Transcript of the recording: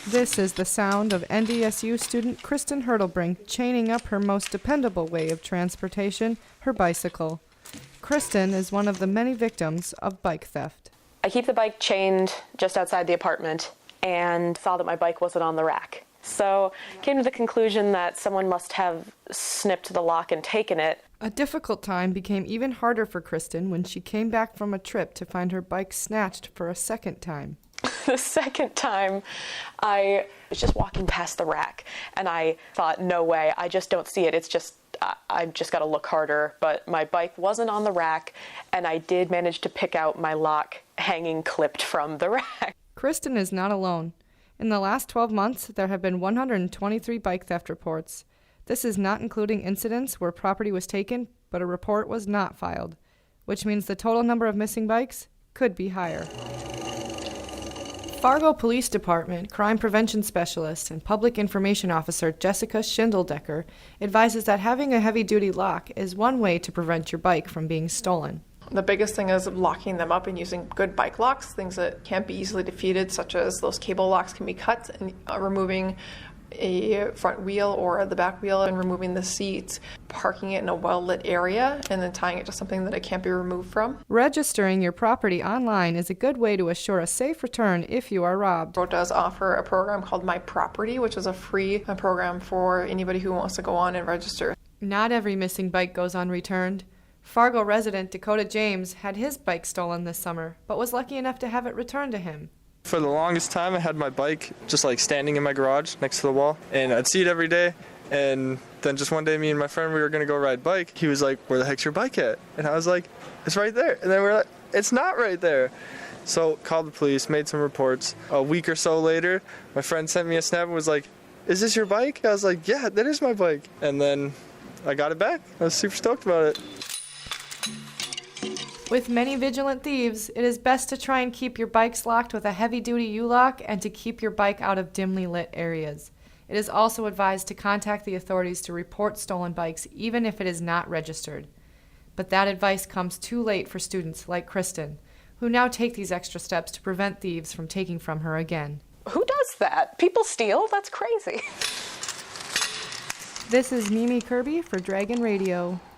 This is the sound of NDSU student Kristen Hurtlebrink chaining up her most dependable way of transportation, her bicycle. Kristen is one of the many victims of bike theft. I keep the bike chained just outside the apartment and saw that my bike wasn't on the rack. So came to the conclusion that someone must have snipped the lock and taken it. A difficult time became even harder for Kristen when she came back from a trip to find her bike snatched for a second time. The second time, I was just walking past the rack, and I thought, no way, I just don't see it. It's just, I've just got to look harder. But my bike wasn't on the rack, and I did manage to pick out my lock hanging clipped from the rack. Kristen is not alone. In the last 12 months, there have been 123 bike theft reports. This is not including incidents where property was taken, but a report was not filed, which means the total number of missing bikes could be higher. Fargo Police Department Crime Prevention Specialist and Public Information Officer Jessica Schindeldecker advises that having a heavy-duty lock is one way to prevent your bike from being stolen. The biggest thing is locking them up and using good bike locks, things that can't be easily defeated, such as those cable locks can be cut, and removing a front wheel or the back wheel and removing the seats, parking it in a well-lit area, and then tying it to something that it can't be removed from. Registering your property online is a good way to assure a safe return if you are robbed. Fargo does offer a program called My Property, which is a free program for anybody who wants to go on and register. Not every missing bike goes unreturned. Fargo resident Dakota James had his bike stolen this summer, but was lucky enough to have it returned to him. For the longest time, I had my bike just like standing in my garage next to the wall, and I'd see it every day. And then just one day, me and my friend, we were gonna go ride bike. He was like, "Where the heck's your bike at?" And I was like, "It's right there." And then we're like, "It's not right there." So called the police, made some reports. A week or so later, my friend sent me a snap and was like, "Is this your bike?" I was like, "Yeah, that is my bike." And then I got it back. I was super stoked about it. With many vigilant thieves, it is best to try and keep your bikes locked with a heavy-duty U-lock and to keep your bike out of dimly lit areas. It is also advised to contact the authorities to report stolen bikes even if it is not registered. But that advice comes too late for students like Kristen, who now take these extra steps to prevent thieves from taking from her again. Who does that? People steal? That's crazy. This is Mimi Kirby for Dragon Radio.